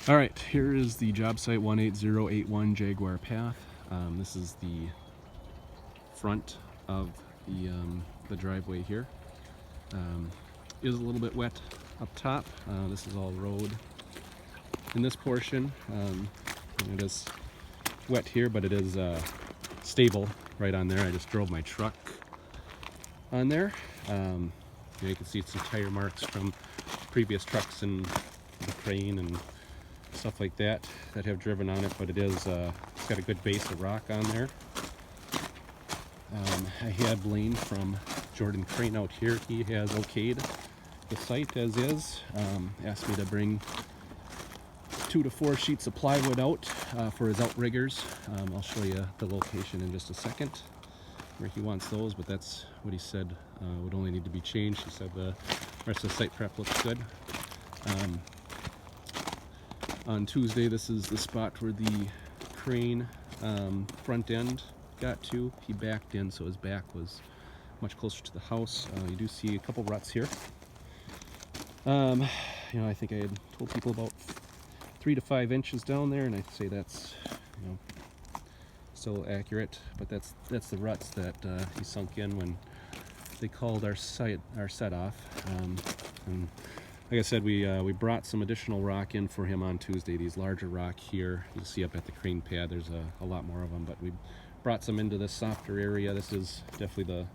All right, here is the job site 18081 Jaguar path. This is the front of the driveway here. Is a little bit wet up top. This is all road in this portion. It is wet here, but it is stable right on there. I just drove my truck on there. You can see some tire marks from previous trucks and the crane and stuff like that have driven on it, but it's got a good base of rock on there. I had Blaine from Jordan Crane out here. He has okayed the site as is. Asked me to bring 2 to 4 sheets of plywood out for his outriggers. I'll show you the location in just a second where he wants those, but that's what he said would only need to be changed. He said the rest of the site prep looks good. On Tuesday, this is the spot where the crane front end got to. He backed in, so his back was much closer to the house. You do see a couple ruts here. I think I had told people about 3 to 5 inches down there, and I'd say that's still accurate. But that's the ruts that he sunk in when they called our set off. And like I said, we brought some additional rock in for him on Tuesday. These larger rock here, you'll see up at the crane pad, there's a lot more of them, but we brought some into this softer area. This is definitely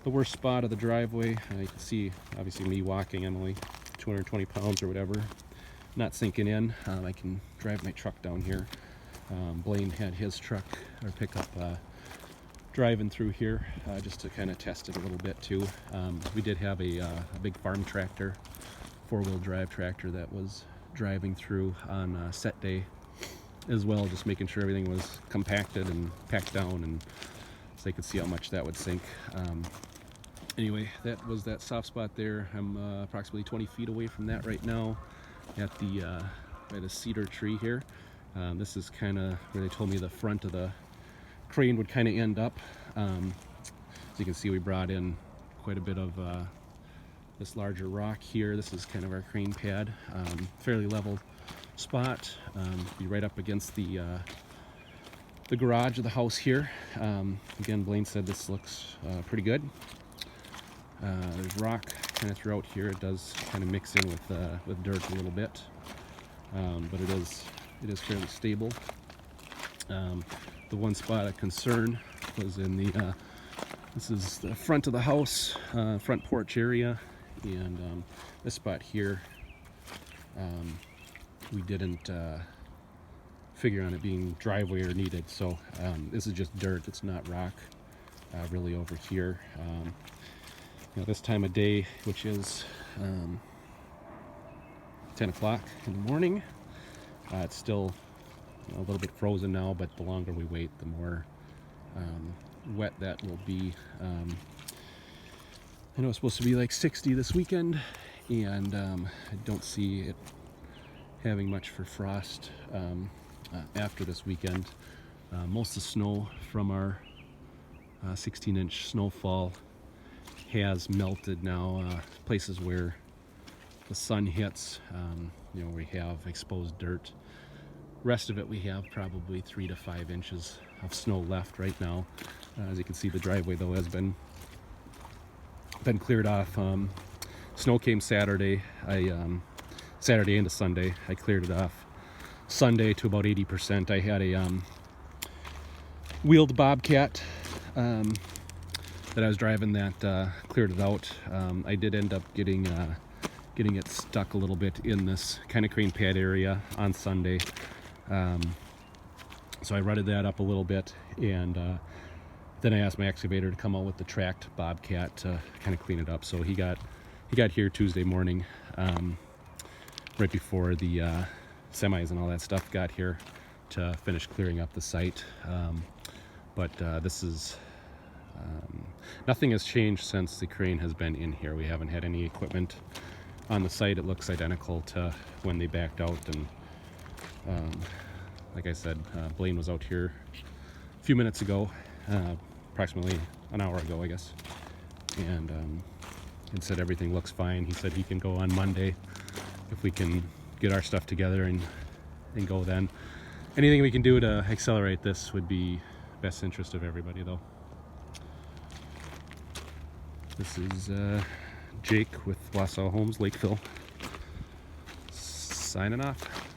the worst spot of the driveway. You can see, obviously, me walking, I'm only 220 pounds or whatever, not sinking in. I can drive my truck down here. Blaine had his truck, or pickup, driving through here just to kind of test it a little bit too. We did have a big farm tractor, 4-wheel drive tractor, that was driving through on set day as well, just making sure everything was compacted and packed down, and so they could see how much that would sink. Anyway, that was that soft spot there. I'm approximately 20 feet away from that right now at by the cedar tree here. This is kind of where they told me the front of the crane would kind of end up. As you can see, we brought in quite a bit of this larger rock here. This is kind of our crane pad. Fairly level spot. Be right up against the garage of the house here. Again, Blaine said this looks pretty good. There's rock kind of throughout here. It does kind of mix in with dirt a little bit, but it is fairly stable. The one spot of concern was in this is the front of the house, front porch area, and this spot here, we didn't figure on it being driveway or needed, so this is just dirt. It's not rock really over here. This time of day, which is 10 o'clock in the morning, it's still a little bit frozen now, but the longer we wait, the more wet that will be. I know it's supposed to be like 60 this weekend, and I don't see it having much for frost after this weekend. Most of the snow from our 16-inch snowfall has melted now. Places where the sun hits, we have exposed dirt. Rest of it, we have probably 3 to 5 inches of snow left right now. As you can see, the driveway though has been cleared off. Snow came Saturday. Saturday into Sunday. I cleared it off Sunday to about 80%. I had a wheeled Bobcat that I was driving that cleared it out. I did end up getting it stuck a little bit in this kind of crane pad area on Sunday. So I rutted that up a little bit, and then I asked my excavator to come out with the tracked Bobcat to kind of clean it up. So he got here Tuesday morning, right before the semis and all that stuff got here to finish clearing up the site. But this is nothing has changed since the crane has been in here. We haven't had any equipment on the site. It looks identical to when they backed out, and like I said, Blaine was out here a few minutes ago, approximately an hour ago, I guess, and said everything looks fine. He said he can go on Monday if we can get our stuff together and and go then. Anything we can do to accelerate this would be best interest of everybody, though. This is Jake with Wausau Homes, Lakeville, signing off.